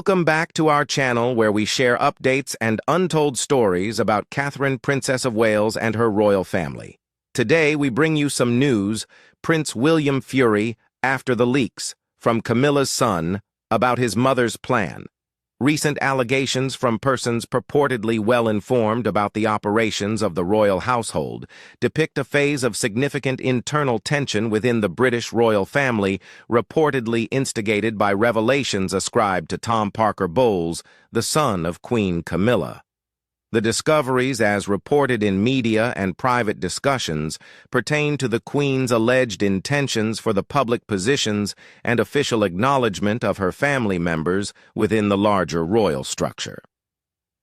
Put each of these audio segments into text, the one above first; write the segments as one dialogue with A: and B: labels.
A: Welcome back to our channel where we share updates and untold stories about Catherine, Princess of Wales and her royal family. Today we bring you some news, Prince William Fury, after the leaks, from Camilla's son, about his mother's plan. Recent allegations from persons purportedly well-informed about the operations of the royal household depict a phase of significant internal tension within the British royal family, reportedly instigated by revelations ascribed to Tom Parker Bowles, the son of Queen Camilla. The discoveries, as reported in media and private discussions, pertain to the Queen's alleged intentions for the public positions and official acknowledgement of her family members within the larger royal structure.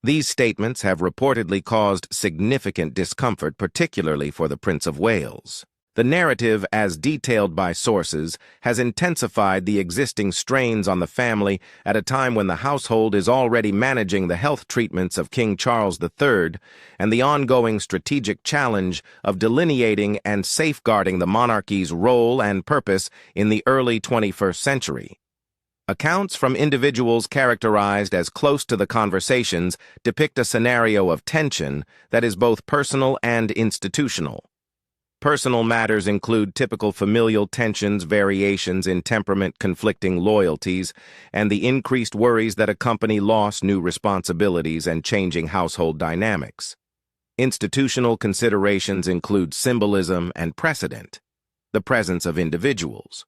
A: These statements have reportedly caused significant discomfort, particularly for the Prince of Wales. The narrative, as detailed by sources, has intensified the existing strains on the family at a time when the household is already managing the health treatments of King Charles III and the ongoing strategic challenge of delineating and safeguarding the monarchy's role and purpose in the early 21st century. Accounts from individuals characterized as close to the conversations depict a scenario of tension that is both personal and institutional. Personal matters include typical familial tensions, variations in temperament, conflicting loyalties, and the increased worries that accompany loss, new responsibilities, and changing household dynamics. Institutional considerations include symbolism and precedent, the presence of individuals,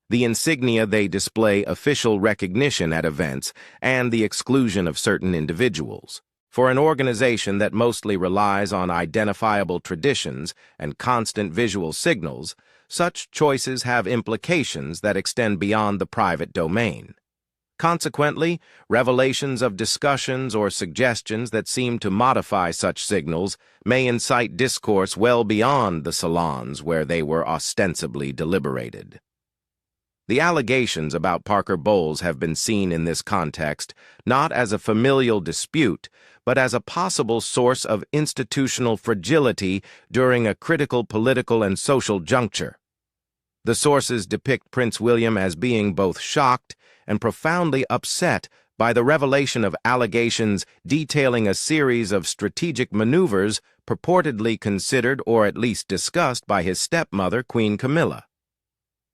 A: the insignia they display, official recognition at events, and the exclusion of certain individuals. For an organization that mostly relies on identifiable traditions and constant visual signals, such choices have implications that extend beyond the private domain. Consequently, revelations of discussions or suggestions that seem to modify such signals may incite discourse well beyond the salons where they were ostensibly deliberated. The allegations about Parker Bowles have been seen in this context not as a familial dispute, but as a possible source of institutional fragility during a critical political and social juncture. The sources depict Prince William as being both shocked and profoundly upset by the revelation of allegations detailing a series of strategic maneuvers purportedly considered or at least discussed by his stepmother, Queen Camilla.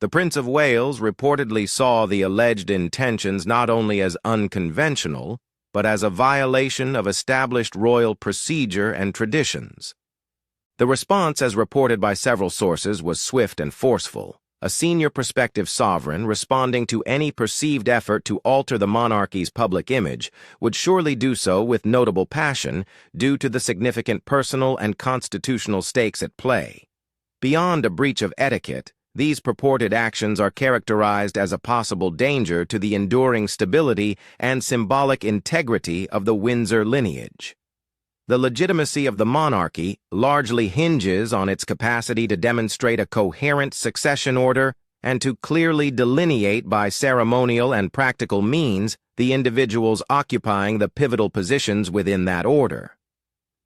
A: The Prince of Wales reportedly saw the alleged intentions not only as unconventional, but as a violation of established royal procedure and traditions. The response, as reported by several sources, was swift and forceful. A senior prospective sovereign responding to any perceived effort to alter the monarchy's public image would surely do so with notable passion due to the significant personal and constitutional stakes at play. Beyond a breach of etiquette, these purported actions are characterized as a possible danger to the enduring stability and symbolic integrity of the Windsor lineage. The legitimacy of the monarchy largely hinges on its capacity to demonstrate a coherent succession order and to clearly delineate by ceremonial and practical means the individuals occupying the pivotal positions within that order.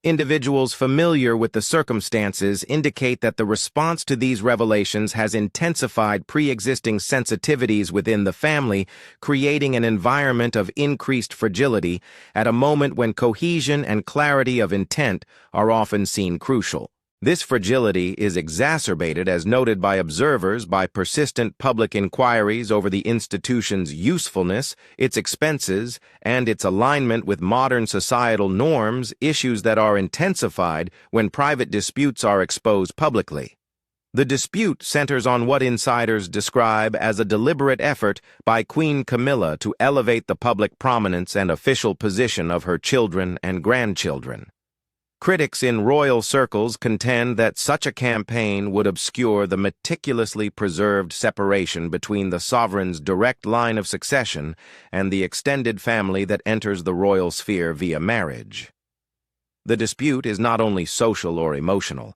A: Individuals familiar with the circumstances indicate that the response to these revelations has intensified pre-existing sensitivities within the family, creating an environment of increased fragility at a moment when cohesion and clarity of intent are often seen crucial. This fragility is exacerbated, as noted by observers, by persistent public inquiries over the institution's usefulness, its expenses, and its alignment with modern societal norms, issues that are intensified when private disputes are exposed publicly. The dispute centers on what insiders describe as a deliberate effort by Queen Camilla to elevate the public prominence and official position of her children and grandchildren. Critics in royal circles contend that such a campaign would obscure the meticulously preserved separation between the sovereign's direct line of succession and the extended family that enters the royal sphere via marriage. The dispute is not only social or emotional.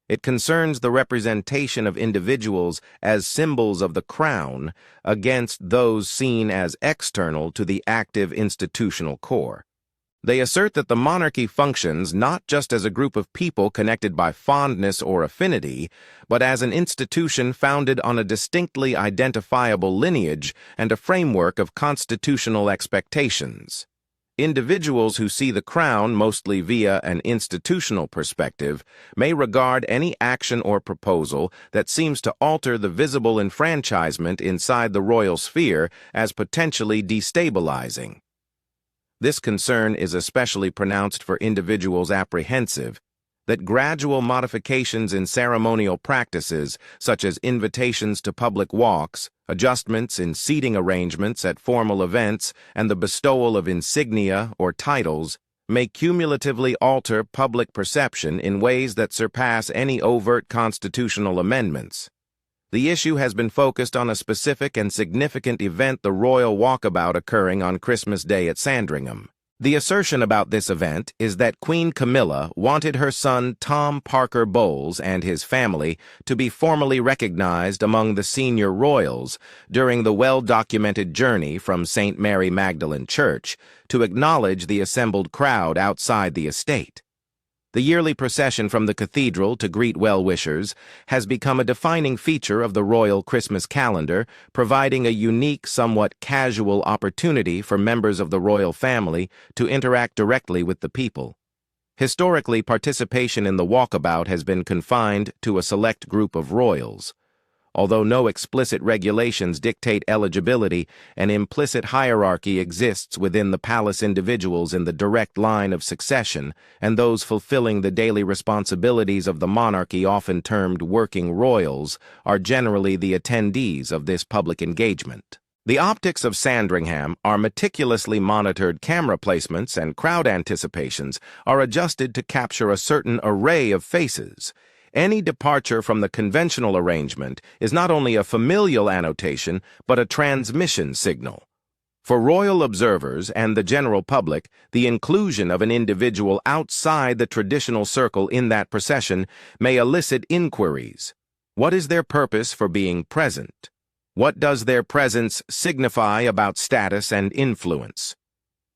A: It concerns the representation of individuals as symbols of the crown against those seen as external to the active institutional core. They assert that the monarchy functions not just as a group of people connected by fondness or affinity, but as an institution founded on a distinctly identifiable lineage and a framework of constitutional expectations. Individuals who see the crown mostly via an institutional perspective may regard any action or proposal that seems to alter the visible enfranchisement inside the royal sphere as potentially destabilizing. This concern is especially pronounced for individuals apprehensive that gradual modifications in ceremonial practices, such as invitations to public walks, adjustments in seating arrangements at formal events, and the bestowal of insignia or titles, may cumulatively alter public perception in ways that surpass any overt constitutional amendments. The issue has been focused on a specific and significant event, the royal walkabout occurring on Christmas Day at Sandringham. The assertion about this event is that Queen Camilla wanted her son Tom Parker Bowles and his family to be formally recognized among the senior royals during the well-documented journey from St. Mary Magdalene Church to acknowledge the assembled crowd outside the estate. The yearly procession from the cathedral to greet well-wishers has become a defining feature of the royal Christmas calendar, providing a unique, somewhat casual opportunity for members of the royal family to interact directly with the people. Historically, participation in the walkabout has been confined to a select group of royals. Although no explicit regulations dictate eligibility, an implicit hierarchy exists within the palace. Individuals in the direct line of succession and those fulfilling the daily responsibilities of the monarchy, often termed working royals, are generally the attendees of this public engagement. The optics of Sandringham are meticulously monitored. Camera placements and crowd anticipations are adjusted to capture a certain array of faces. Any departure from the conventional arrangement is not only a familial annotation, but a transmission signal. For royal observers and the general public, the inclusion of an individual outside the traditional circle in that procession may elicit inquiries. What is their purpose for being present? What does their presence signify about status and influence?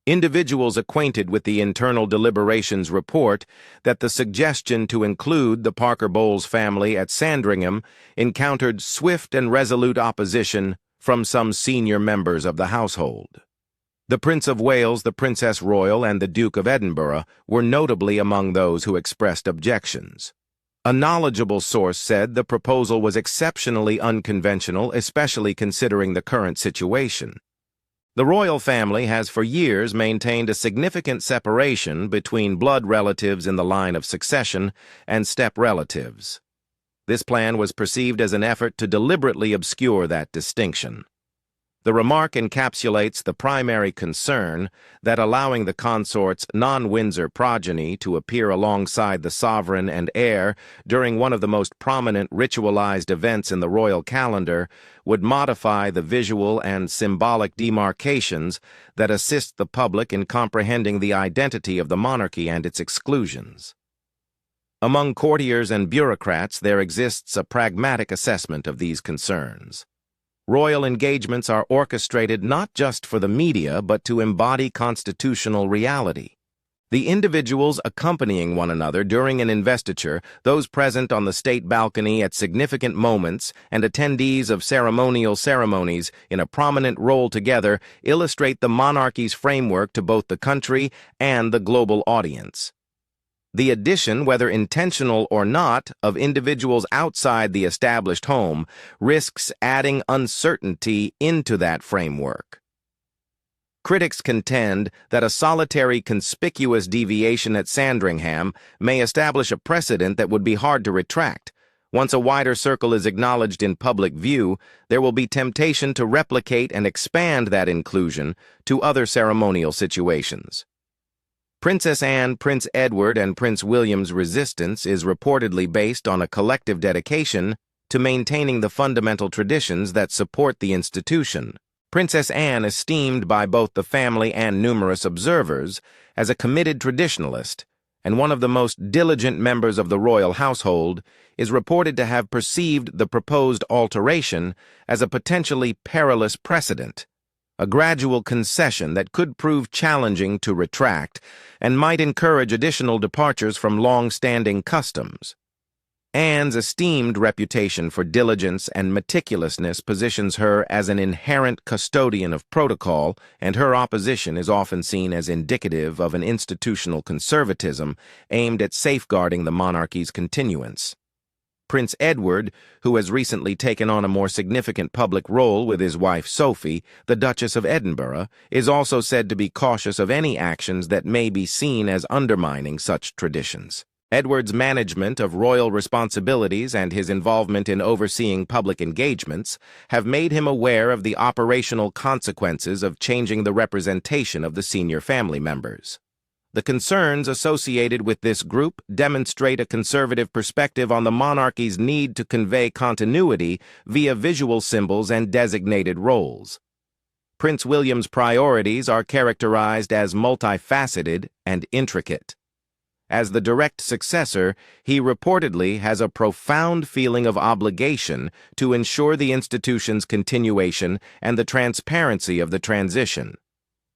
A: Individuals acquainted with the internal deliberations report that the suggestion to include the Parker Bowles family at Sandringham encountered swift and resolute opposition from some senior members of the household. The Prince of Wales, the Princess Royal, and the Duke of Edinburgh were notably among those who expressed objections. A knowledgeable source said the proposal was exceptionally unconventional, especially considering the current situation. The royal family has for years maintained a significant separation between blood relatives in the line of succession and step relatives. This plan was perceived as an effort to deliberately obscure that distinction. The remark encapsulates the primary concern that allowing the consort's non-Windsor progeny to appear alongside the sovereign and heir during one of the most prominent ritualized events in the royal calendar would modify the visual and symbolic demarcations that assist the public in comprehending the identity of the monarchy and its exclusions. Among courtiers and bureaucrats, there exists a pragmatic assessment of these concerns. Royal engagements are orchestrated not just for the media, but to embody constitutional reality. The individuals accompanying one another during an investiture, those present on the state balcony at significant moments, and attendees of ceremonial ceremonies in a prominent role together illustrate the monarchy's framework to both the country and the global audience. The addition, whether intentional or not, of individuals outside the established home risks adding uncertainty into that framework. Critics contend that a solitary conspicuous deviation at Sandringham may establish a precedent that would be hard to retract. Once a wider circle is acknowledged in public view, there will be temptation to replicate and expand that inclusion to other ceremonial situations. Princess Anne, Prince Edward, and Prince William's resistance is reportedly based on a collective dedication to maintaining the fundamental traditions that support the institution. Princess Anne, esteemed by both the family and numerous observers as a committed traditionalist and one of the most diligent members of the royal household, is reported to have perceived the proposed alteration as a potentially perilous precedent. a gradual concession that could prove challenging to retract and might encourage additional departures from long-standing customs. Anne's esteemed reputation for diligence and meticulousness positions her as an inherent custodian of protocol, and her opposition is often seen as indicative of an institutional conservatism aimed at safeguarding the monarchy's continuance. Prince Edward, who has recently taken on a more significant public role with his wife Sophie, the Duchess of Edinburgh, is also said to be cautious of any actions that may be seen as undermining such traditions. Edward's management of royal responsibilities and his involvement in overseeing public engagements have made him aware of the operational consequences of changing the representation of the senior family members. The concerns associated with this group demonstrate a conservative perspective on the monarchy's need to convey continuity via visual symbols and designated roles. Prince William's priorities are characterized as multifaceted and intricate. As the direct successor, he reportedly has a profound feeling of obligation to ensure the institution's continuation and the transparency of the transition.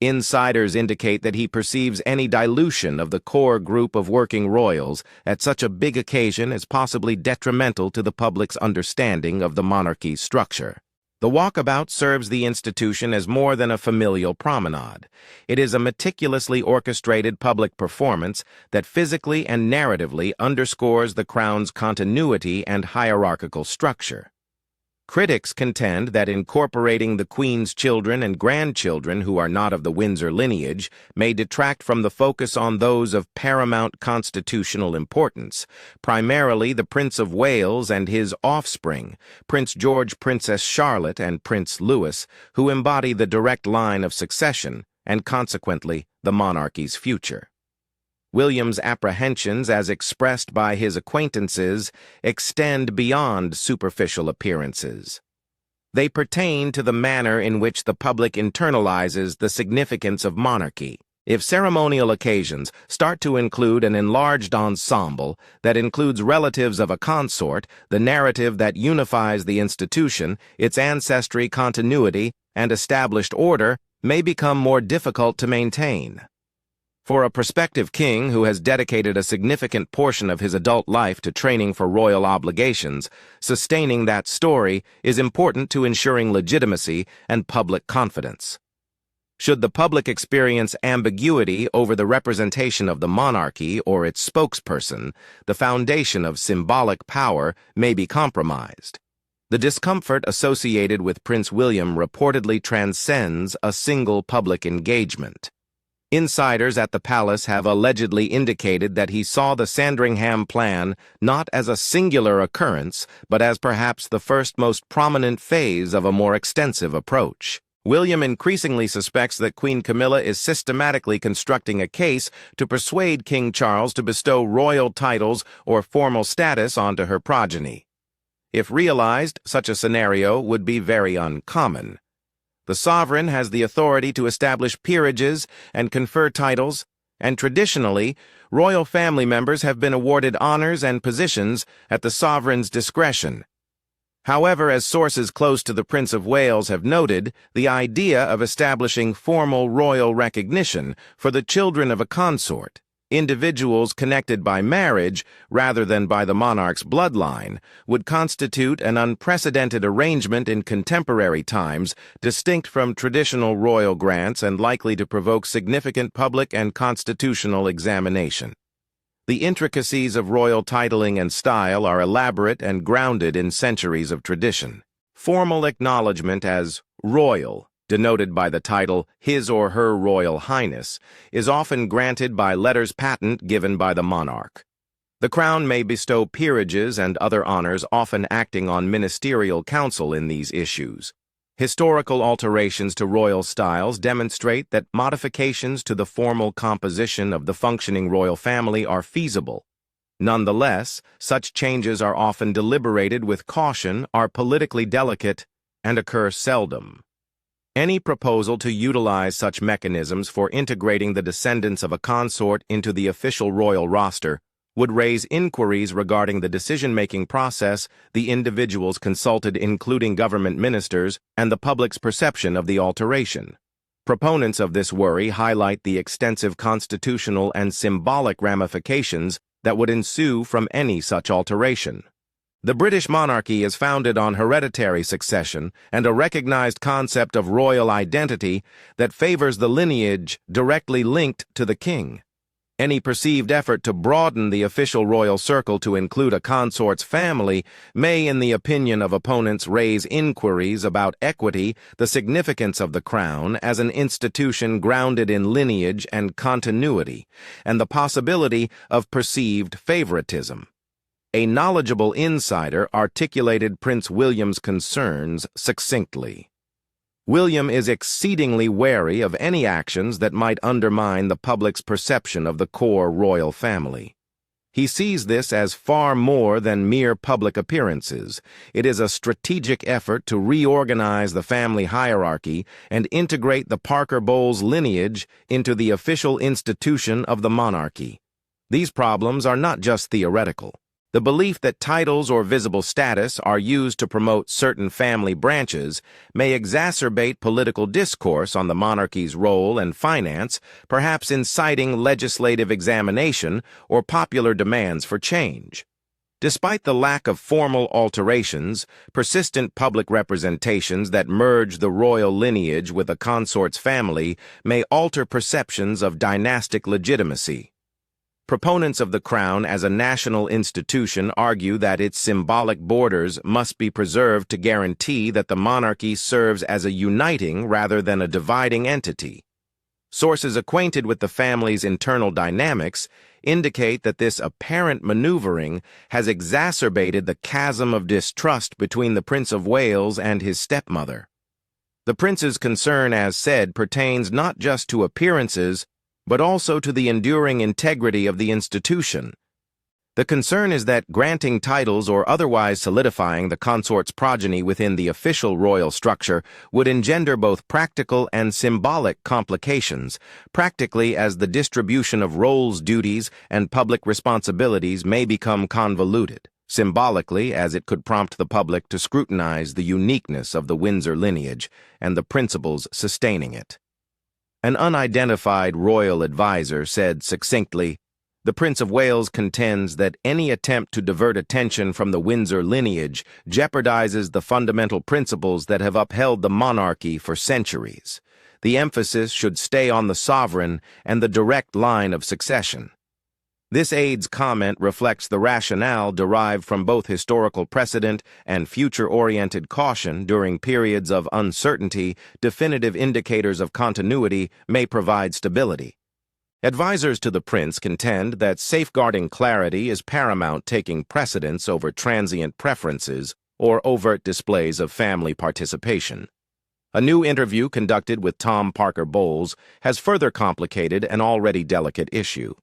A: Insiders indicate that he perceives any dilution of the core group of working royals at such a big occasion as possibly detrimental to the public's understanding of the monarchy's structure. The walkabout serves the institution as more than a familial promenade. It is a meticulously orchestrated public performance that physically and narratively underscores the crown's continuity and hierarchical structure. Critics contend that incorporating the Queen's children and grandchildren who are not of the Windsor lineage may detract from the focus on those of paramount constitutional importance, primarily the Prince of Wales and his offspring, Prince George, Princess Charlotte, and Prince Louis, who embody the direct line of succession and, consequently, the monarchy's future. William's apprehensions, as expressed by his acquaintances, extend beyond superficial appearances. They pertain to the manner in which the public internalizes the significance of monarchy. If ceremonial occasions start to include an enlarged ensemble that includes relatives of a consort, the narrative that unifies the institution, its ancestry, continuity, and established order may become more difficult to maintain. For a prospective king who has dedicated a significant portion of his adult life to training for royal obligations, sustaining that story is important to ensuring legitimacy and public confidence. Should the public experience ambiguity over the representation of the monarchy or its spokesperson, the foundation of symbolic power may be compromised. The discomfort associated with Prince William reportedly transcends a single public engagement. Insiders at the palace have allegedly indicated that he saw the Sandringham plan not as a singular occurrence, but as perhaps the first most prominent phase of a more extensive approach. William increasingly suspects that Queen Camilla is systematically constructing a case to persuade King Charles to bestow royal titles or formal status onto her progeny. If realized, such a scenario would be very uncommon. The sovereign has the authority to establish peerages and confer titles, and traditionally, royal family members have been awarded honors and positions at the sovereign's discretion. However, as sources close to the Prince of Wales have noted, the idea of establishing formal royal recognition for the children of a consort, individuals connected by marriage rather than by the monarch's bloodline, would constitute an unprecedented arrangement in contemporary times, distinct from traditional royal grants and likely to provoke significant public and constitutional examination. The intricacies of royal titling and style are elaborate and grounded in centuries of tradition. Formal acknowledgement as royal, denoted by the title His or Her Royal Highness, is often granted by letters patent given by the monarch. The crown may bestow peerages and other honors, often acting on ministerial counsel in these issues. Historical alterations to royal styles demonstrate that modifications to the formal composition of the functioning royal family are feasible. Nonetheless, such changes are often deliberated with caution, are politically delicate, and occur seldom. Any proposal to utilize such mechanisms for integrating the descendants of a consort into the official royal roster would raise inquiries regarding the decision-making process, the individuals consulted including government ministers, and the public's perception of the alteration. Proponents of this worry highlight the extensive constitutional and symbolic ramifications that would ensue from any such alteration. The British monarchy is founded on hereditary succession and a recognized concept of royal identity that favors the lineage directly linked to the king. Any perceived effort to broaden the official royal circle to include a consort's family may, in the opinion of opponents, raise inquiries about equity, the significance of the crown as an institution grounded in lineage and continuity, and the possibility of perceived favoritism. A knowledgeable insider articulated Prince William's concerns succinctly. William is exceedingly wary of any actions that might undermine the public's perception of the core royal family. He sees this as far more than mere public appearances. It is a strategic effort to reorganize the family hierarchy and integrate the Parker Bowles lineage into the official institution of the monarchy. These problems are not just theoretical. The belief that titles or visible status are used to promote certain family branches may exacerbate political discourse on the monarchy's role and finance, perhaps inciting legislative examination or popular demands for change. Despite the lack of formal alterations, persistent public representations that merge the royal lineage with a consort's family may alter perceptions of dynastic legitimacy. Proponents of the crown as a national institution argue that its symbolic borders must be preserved to guarantee that the monarchy serves as a uniting rather than a dividing entity. Sources acquainted with the family's internal dynamics indicate that this apparent maneuvering has exacerbated the chasm of distrust between the Prince of Wales and his stepmother. The prince's concern, as said, pertains not just to appearances, but also to the enduring integrity of the institution. The concern is that granting titles or otherwise solidifying the consort's progeny within the official royal structure would engender both practical and symbolic complications, practically as the distribution of roles, duties, and public responsibilities may become convoluted, symbolically as it could prompt the public to scrutinize the uniqueness of the Windsor lineage and the principles sustaining it. An unidentified royal advisor said succinctly, "The Prince of Wales contends that any attempt to divert attention from the Windsor lineage jeopardizes the fundamental principles that have upheld the monarchy for centuries. The emphasis should stay on the sovereign and the direct line of succession." This aide's comment reflects the rationale derived from both historical precedent and future-oriented caution during periods of uncertainty. Definitive indicators of continuity may provide stability. Advisors to the prince contend that safeguarding clarity is paramount, taking precedence over transient preferences or overt displays of family participation. A new interview conducted with Tom Parker Bowles has further complicated an already delicate issue.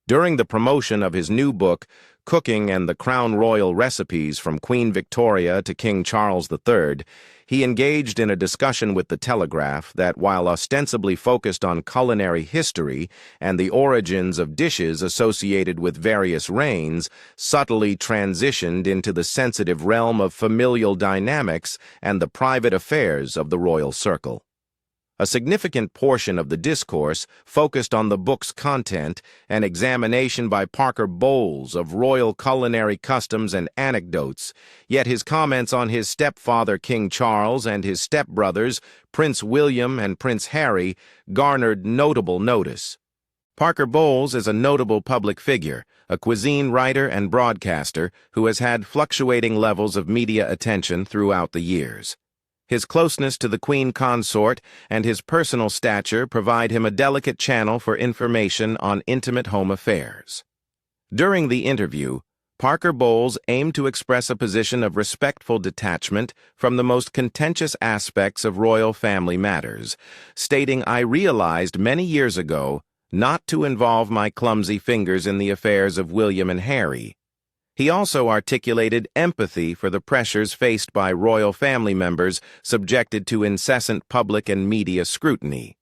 A: During the promotion of his new book, Cooking and the Crown Royal Recipes from Queen Victoria to King Charles III, he engaged in a discussion with The Telegraph that, while ostensibly focused on culinary history and the origins of dishes associated with various reigns, subtly transitioned into the sensitive realm of familial dynamics and the private affairs of the royal circle. A significant portion of the discourse focused on the book's content, an examination by Parker Bowles of royal culinary customs and anecdotes, yet his comments on his stepfather King Charles and his stepbrothers, Prince William and Prince Harry, garnered notable notice. Parker Bowles is a notable public figure, a cuisine writer and broadcaster who has had fluctuating levels of media attention throughout the years. His closeness to the Queen Consort and his personal stature provide him a delicate channel for information on intimate home affairs. During the interview, Parker Bowles aimed to express a position of respectful detachment from the most contentious aspects of royal family matters, stating, "I realized many years ago not to involve my clumsy fingers in the affairs of William and Harry." He also articulated empathy for the pressures faced by royal family members subjected to incessant public and media scrutiny.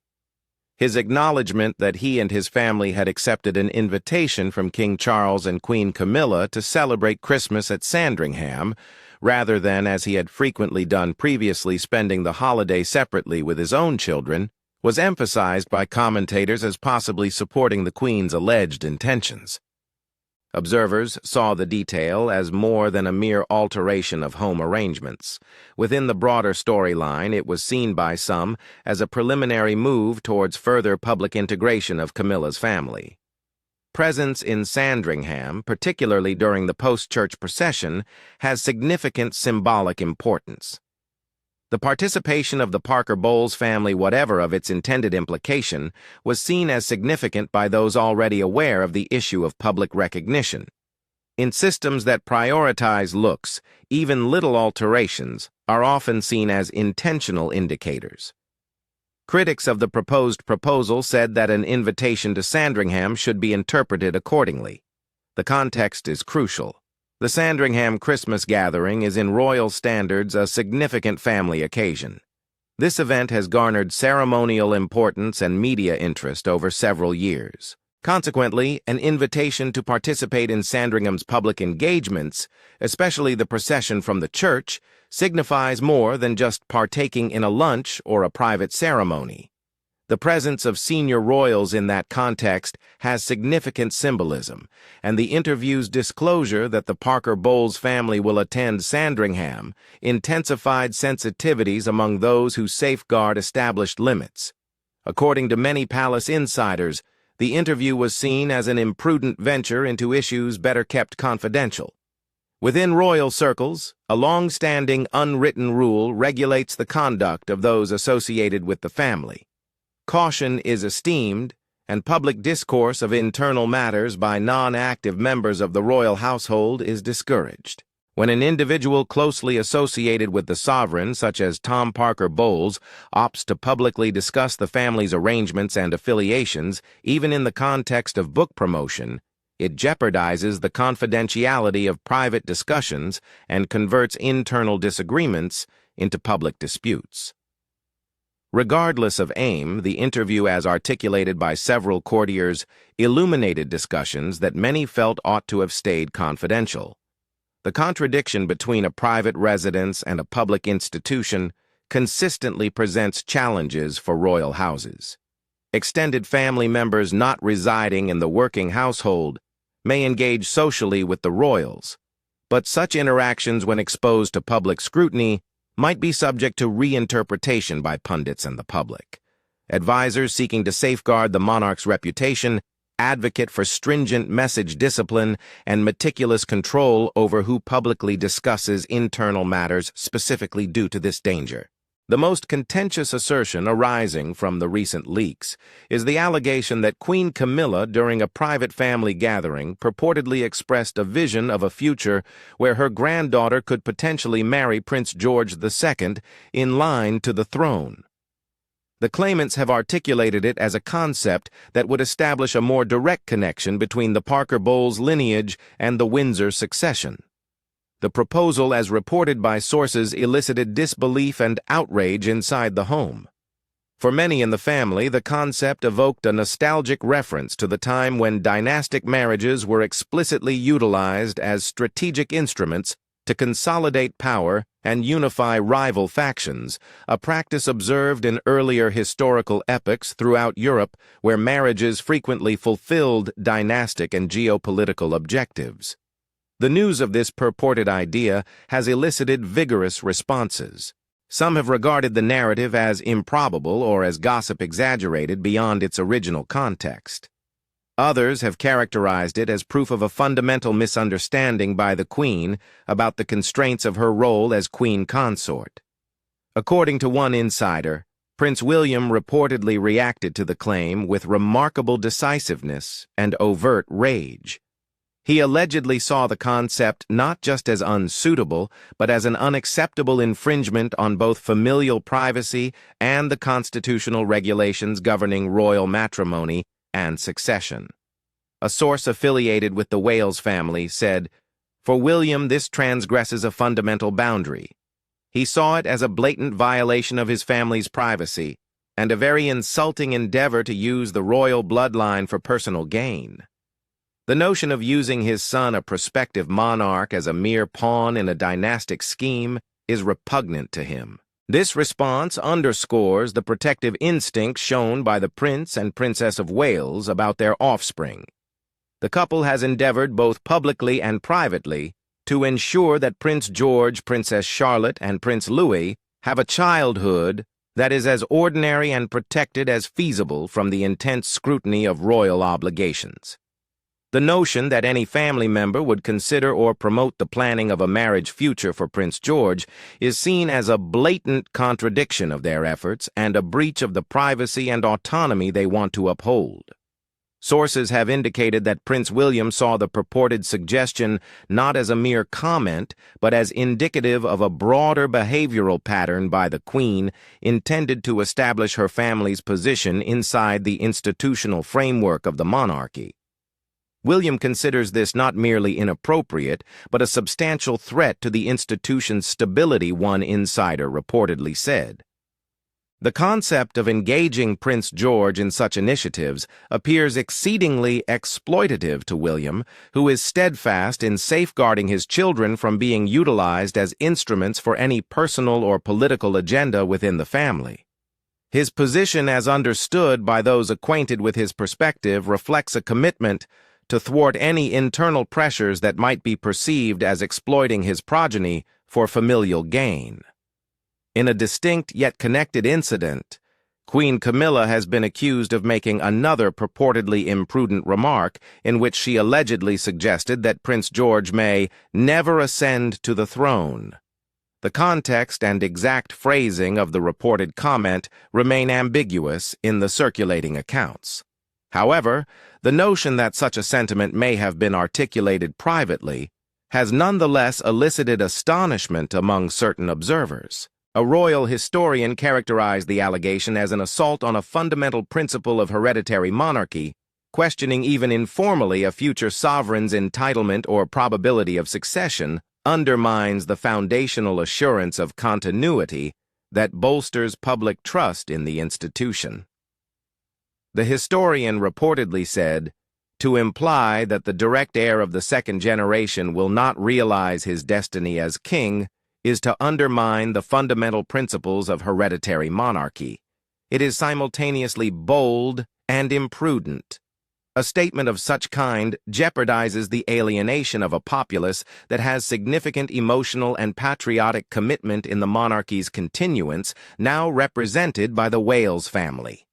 A: His acknowledgement that he and his family had accepted an invitation from King Charles and Queen Camilla to celebrate Christmas at Sandringham, rather than, as he had frequently done previously, spending the holiday separately with his own children, was emphasized by commentators as possibly supporting the Queen's alleged intentions. Observers saw the detail as more than a mere alteration of home arrangements. Within the broader storyline, it was seen by some as a preliminary move towards further public integration of Camilla's family. Presence in Sandringham, particularly during the post-church procession, has significant symbolic importance. The participation of the Parker Bowles family, whatever of its intended implication, was seen as significant by those already aware of the issue of public recognition. In systems that prioritize looks, even little alterations are often seen as intentional indicators. Critics of the proposed proposal said that an invitation to Sandringham should be interpreted accordingly. The context is crucial. The Sandringham Christmas gathering is in royal standards a significant family occasion. This event has garnered ceremonial importance and media interest over several years. Consequently, an invitation to participate in Sandringham's public engagements, especially the procession from the church, signifies more than just partaking in a lunch or a private ceremony. The presence of senior royals in that context has significant symbolism, and the interview's disclosure that the Parker Bowles family will attend Sandringham intensified sensitivities among those who safeguard established limits. According to many palace insiders, the interview was seen as an imprudent venture into issues better kept confidential. Within royal circles, a long-standing unwritten rule regulates the conduct of those associated with the family. Caution is esteemed, and public discourse of internal matters by non-active members of the royal household is discouraged. When an individual closely associated with the sovereign, such as Tom Parker Bowles, opts to publicly discuss the family's arrangements and affiliations, even in the context of book promotion, it jeopardizes the confidentiality of private discussions and converts internal disagreements into public disputes. Regardless of aim, the interview, as articulated by several courtiers, illuminated discussions that many felt ought to have stayed confidential. The contradiction between a private residence and a public institution consistently presents challenges for royal houses. Extended family members not residing in the working household may engage socially with the royals, but such interactions, when exposed to public scrutiny, might be subject to reinterpretation by pundits and the public. Advisors seeking to safeguard the monarch's reputation advocate for stringent message discipline and meticulous control over who publicly discusses internal matters specifically due to this danger. The most contentious assertion arising from the recent leaks is the allegation that Queen Camilla, during a private family gathering, purportedly expressed a vision of a future where her granddaughter could potentially marry Prince George II in line to the throne. The claimants have articulated it as a concept that would establish a more direct connection between the Parker Bowles lineage and the Windsor succession. The proposal, as reported by sources, elicited disbelief and outrage inside the home. For many in the family, the concept evoked a nostalgic reference to the time when dynastic marriages were explicitly utilized as strategic instruments to consolidate power and unify rival factions, a practice observed in earlier historical epochs throughout Europe where marriages frequently fulfilled dynastic and geopolitical objectives. The news of this purported idea has elicited vigorous responses. Some have regarded the narrative as improbable or as gossip exaggerated beyond its original context. Others have characterized it as proof of a fundamental misunderstanding by the Queen about the constraints of her role as Queen Consort. According to one insider, Prince William reportedly reacted to the claim with remarkable decisiveness and overt rage. He allegedly saw the concept not just as unsuitable, but as an unacceptable infringement on both familial privacy and the constitutional regulations governing royal matrimony and succession. A source affiliated with the Wales family said, "For William, this transgresses a fundamental boundary. He saw it as a blatant violation of his family's privacy, and a very insulting endeavor to use the royal bloodline for personal gain. The notion of using his son, a prospective monarch, as a mere pawn in a dynastic scheme is repugnant to him. This response underscores the protective instinct shown by the Prince and Princess of Wales about their offspring. The couple has endeavored both publicly and privately to ensure that Prince George, Princess Charlotte, and Prince Louis have a childhood that is as ordinary and protected as feasible from the intense scrutiny of royal obligations. The notion that any family member would consider or promote the planning of a marriage future for Prince George is seen as a blatant contradiction of their efforts and a breach of the privacy and autonomy they want to uphold. Sources have indicated that Prince William saw the purported suggestion not as a mere comment, but as indicative of a broader behavioral pattern by the Queen intended to establish her family's position inside the institutional framework of the monarchy. William considers this not merely inappropriate, but a substantial threat to the institution's stability, one insider reportedly said. The concept of engaging Prince George in such initiatives appears exceedingly exploitative to William, who is steadfast in safeguarding his children from being utilized as instruments for any personal or political agenda within the family. His position, as understood by those acquainted with his perspective, reflects a commitment to thwart any internal pressures that might be perceived as exploiting his progeny for familial gain. In a distinct yet connected incident, Queen Camilla has been accused of making another purportedly imprudent remark in which she allegedly suggested that Prince George may never ascend to the throne. The context and exact phrasing of the reported comment remain ambiguous in the circulating accounts. However, the notion that such a sentiment may have been articulated privately has nonetheless elicited astonishment among certain observers. A royal historian characterized the allegation as an assault on a fundamental principle of hereditary monarchy, questioning even informally a future sovereign's entitlement or probability of succession undermines the foundational assurance of continuity that bolsters public trust in the institution. The historian reportedly said, "To imply that the direct heir of the second generation will not realize his destiny as king is to undermine the fundamental principles of hereditary monarchy. It is simultaneously bold and imprudent. A statement of such kind jeopardizes the alienation of a populace that has significant emotional and patriotic commitment in the monarchy's continuance, now represented by the Wales family."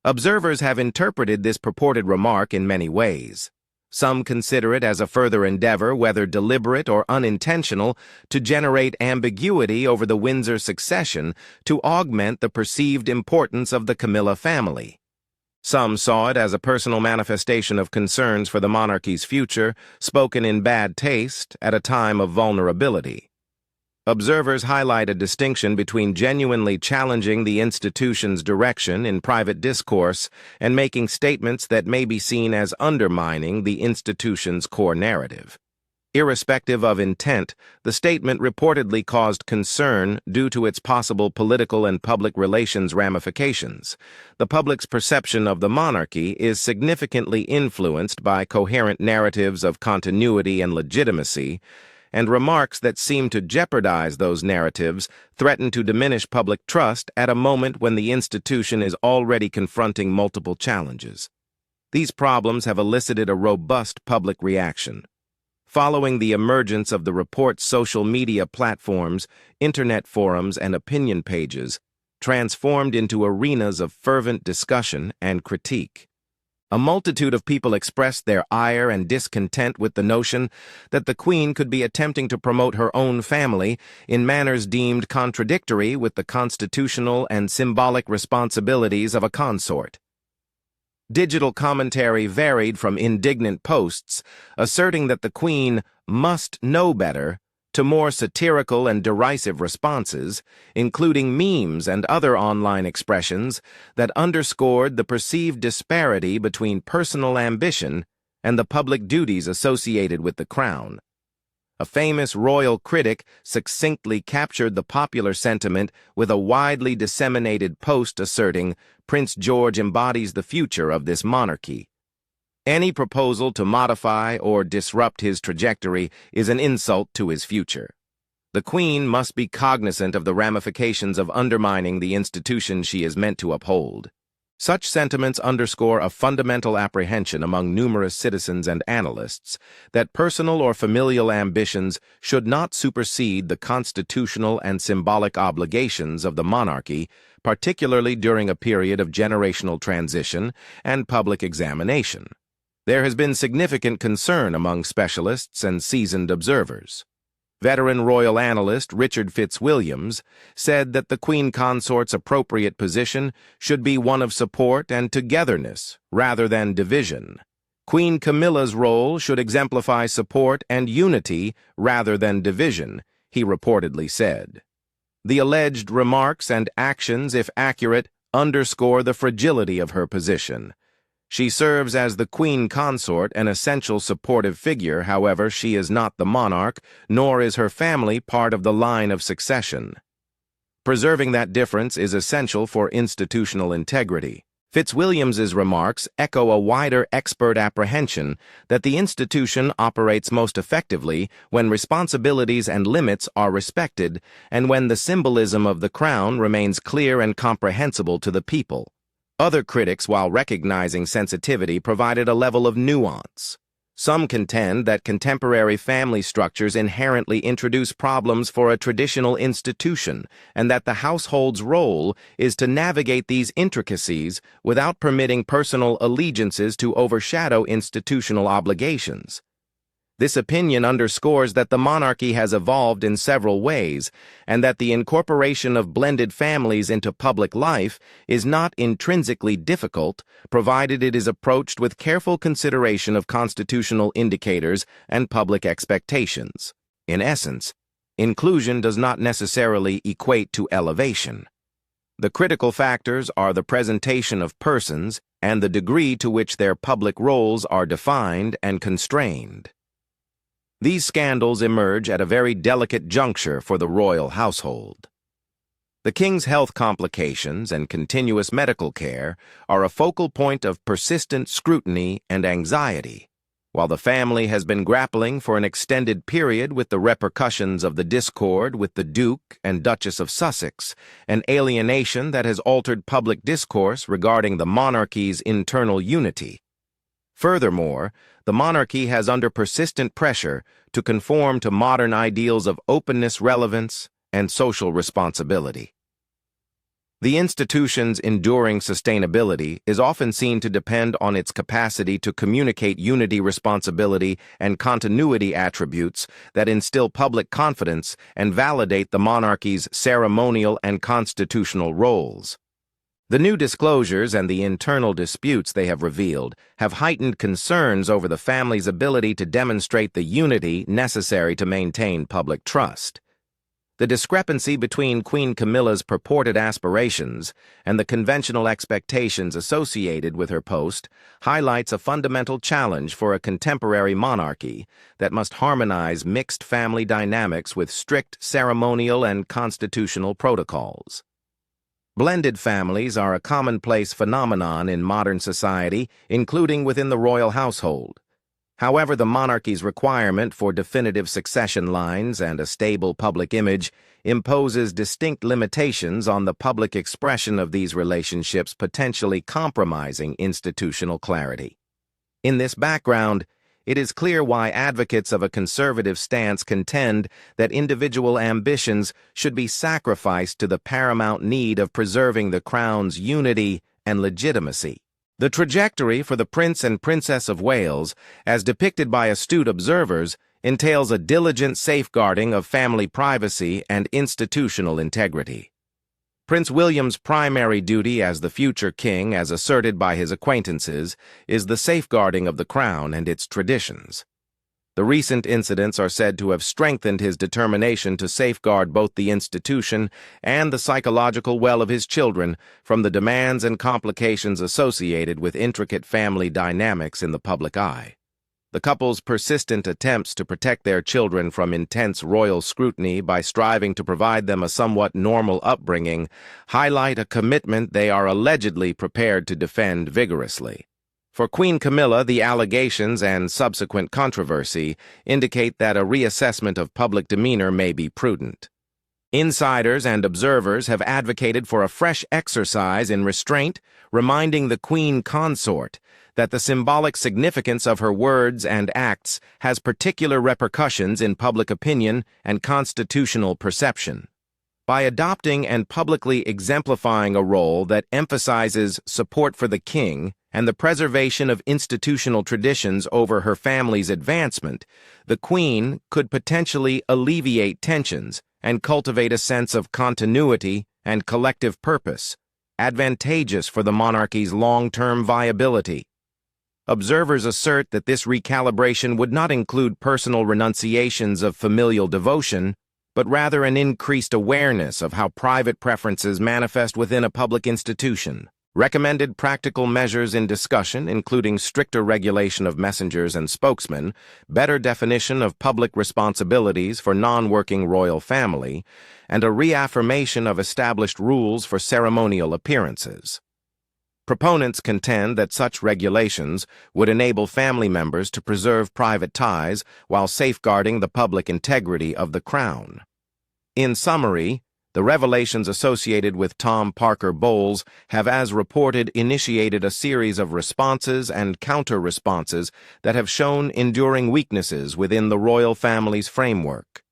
A: Observers have interpreted this purported remark in many ways. Some consider it as a further endeavor, whether deliberate or unintentional, to generate ambiguity over the Windsor succession to augment the perceived importance of the Camilla family. Some saw it as a personal manifestation of concerns for the monarchy's future, spoken in bad taste at a time of vulnerability. Observers highlight a distinction between genuinely challenging the institution's direction in private discourse and making statements that may be seen as undermining the institution's core narrative. Irrespective of intent, the statement reportedly caused concern due to its possible political and public relations ramifications. The public's perception of the monarchy is significantly influenced by coherent narratives of continuity and legitimacy, and remarks that seem to jeopardize those narratives threaten to diminish public trust at a moment when the institution is already confronting multiple challenges. These problems have elicited a robust public reaction. Following the emergence of the report's social media platforms, internet forums, and opinion pages transformed into arenas of fervent discussion and critique. A multitude of people expressed their ire and discontent with the notion that the Queen could be attempting to promote her own family in manners deemed contradictory with the constitutional and symbolic responsibilities of a consort. Digital commentary varied from indignant posts asserting that the Queen must know better to more satirical and derisive responses, including memes and other online expressions that underscored the perceived disparity between personal ambition and the public duties associated with the crown. A famous royal critic succinctly captured the popular sentiment with a widely disseminated post asserting Prince George embodies the future of this monarchy. Any proposal to modify or disrupt his trajectory is an insult to his future. The Queen must be cognizant of the ramifications of undermining the institution she is meant to uphold. Such sentiments underscore a fundamental apprehension among numerous citizens and analysts that personal or familial ambitions should not supersede the constitutional and symbolic obligations of the monarchy, particularly during a period of generational transition and public examination. There has been significant concern among specialists and seasoned observers. Veteran royal analyst Richard Fitzwilliams said that the Queen Consort's appropriate position should be one of support and togetherness rather than division. Queen Camilla's role should exemplify support and unity rather than division, he reportedly said. The alleged remarks and actions, if accurate, underscore the fragility of her position. She serves as the Queen Consort, an essential supportive figure. However, she is not the monarch, nor is her family part of the line of succession. Preserving that difference is essential for institutional integrity. Fitzwilliams's remarks echo a wider expert apprehension that the institution operates most effectively when responsibilities and limits are respected and when the symbolism of the crown remains clear and comprehensible to the people. Other critics, while recognizing sensitivity, provided a level of nuance. Some contend that contemporary family structures inherently introduce problems for a traditional institution, and that the household's role is to navigate these intricacies without permitting personal allegiances to overshadow institutional obligations. This opinion underscores that the monarchy has evolved in several ways, and that the incorporation of blended families into public life is not intrinsically difficult, provided it is approached with careful consideration of constitutional indicators and public expectations. In essence, inclusion does not necessarily equate to elevation. The critical factors are the presentation of persons and the degree to which their public roles are defined and constrained. These scandals emerge at a very delicate juncture for the royal household. The king's health complications and continuous medical care are a focal point of persistent scrutiny and anxiety, while the family has been grappling for an extended period with the repercussions of the discord with the Duke and Duchess of Sussex, an alienation that has altered public discourse regarding the monarchy's internal unity. Furthermore, the monarchy has under persistent pressure to conform to modern ideals of openness, relevance, and social responsibility. The institution's enduring sustainability is often seen to depend on its capacity to communicate unity, responsibility, and continuity attributes that instill public confidence and validate the monarchy's ceremonial and constitutional roles. The new disclosures and the internal disputes they have revealed have heightened concerns over the family's ability to demonstrate the unity necessary to maintain public trust. The discrepancy between Queen Camilla's purported aspirations and the conventional expectations associated with her post highlights a fundamental challenge for a contemporary monarchy that must harmonize mixed family dynamics with strict ceremonial and constitutional protocols. Blended families are a commonplace phenomenon in modern society, including within the royal household. However, the monarchy's requirement for definitive succession lines and a stable public image imposes distinct limitations on the public expression of these relationships, potentially compromising institutional clarity. In this background, it is clear why advocates of a conservative stance contend that individual ambitions should be sacrificed to the paramount need of preserving the crown's unity and legitimacy. The trajectory for the Prince and Princess of Wales, as depicted by astute observers, entails a diligent safeguarding of family privacy and institutional integrity. Prince William's primary duty as the future king, as asserted by his acquaintances, is the safeguarding of the crown and its traditions. The recent incidents are said to have strengthened his determination to safeguard both the institution and the psychological well of his children from the demands and complications associated with intricate family dynamics in the public eye. The couple's persistent attempts to protect their children from intense royal scrutiny by striving to provide them a somewhat normal upbringing highlight a commitment they are allegedly prepared to defend vigorously. For Queen Camilla, the allegations and subsequent controversy indicate that a reassessment of public demeanor may be prudent. Insiders and observers have advocated for a fresh exercise in restraint, reminding the Queen Consort that the symbolic significance of her words and acts has particular repercussions in public opinion and constitutional perception. By adopting and publicly exemplifying a role that emphasizes support for the king and the preservation of institutional traditions over her family's advancement, the Queen could potentially alleviate tensions and cultivate a sense of continuity and collective purpose, advantageous for the monarchy's long-term viability. Observers assert that this recalibration would not include personal renunciations of familial devotion, but rather an increased awareness of how private preferences manifest within a public institution. Recommended practical measures in discussion, including stricter regulation of messengers and spokesmen, better definition of public responsibilities for non-working royal family, and a reaffirmation of established rules for ceremonial appearances. Proponents contend that such regulations would enable family members to preserve private ties while safeguarding the public integrity of the crown. In summary, the revelations associated with Tom Parker Bowles have, as reported, initiated a series of responses and counter-responses that have shown enduring weaknesses within the royal family's framework.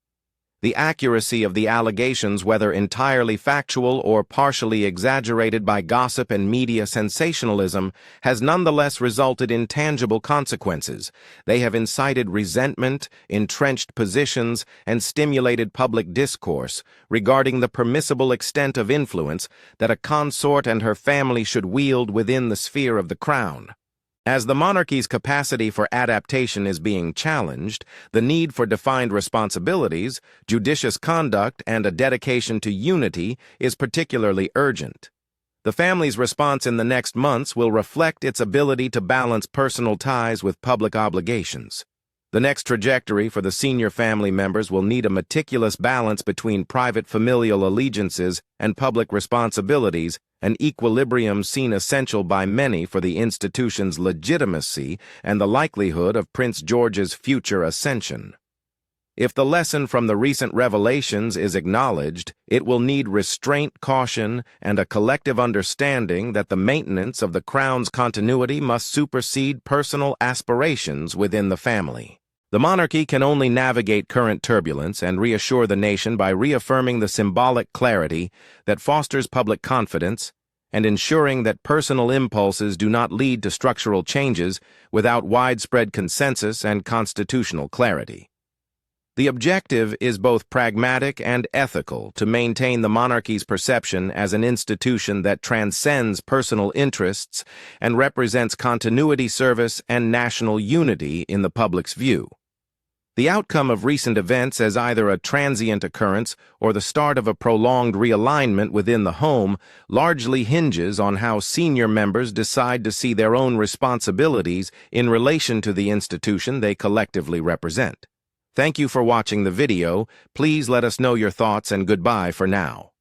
A: The accuracy of the allegations, whether entirely factual or partially exaggerated by gossip and media sensationalism, has nonetheless resulted in tangible consequences. They have incited resentment, entrenched positions, and stimulated public discourse regarding the permissible extent of influence that a consort and her family should wield within the sphere of the crown. As the monarchy's capacity for adaptation is being challenged, the need for defined responsibilities, judicious conduct, and a dedication to unity is particularly urgent. The family's response in the next months will reflect its ability to balance personal ties with public obligations. The next trajectory for the senior family members will need a meticulous balance between private familial allegiances and public responsibilities, an equilibrium seen essential by many for the institution's legitimacy and the likelihood of Prince George's future ascension. If the lesson from the recent revelations is acknowledged, it will need restraint, caution, and a collective understanding that the maintenance of the crown's continuity must supersede personal aspirations within the family. The monarchy can only navigate current turbulence and reassure the nation by reaffirming the symbolic clarity that fosters public confidence and ensuring that personal impulses do not lead to structural changes without widespread consensus and constitutional clarity. The objective is both pragmatic and ethical to maintain the monarchy's perception as an institution that transcends personal interests and represents continuity, service, and national unity in the public's view. The outcome of recent events as either a transient occurrence or the start of a prolonged realignment within the home largely hinges on how senior members decide to see their own responsibilities in relation to the institution they collectively represent. Thank you for watching the video. Please let us know your thoughts, and goodbye for now.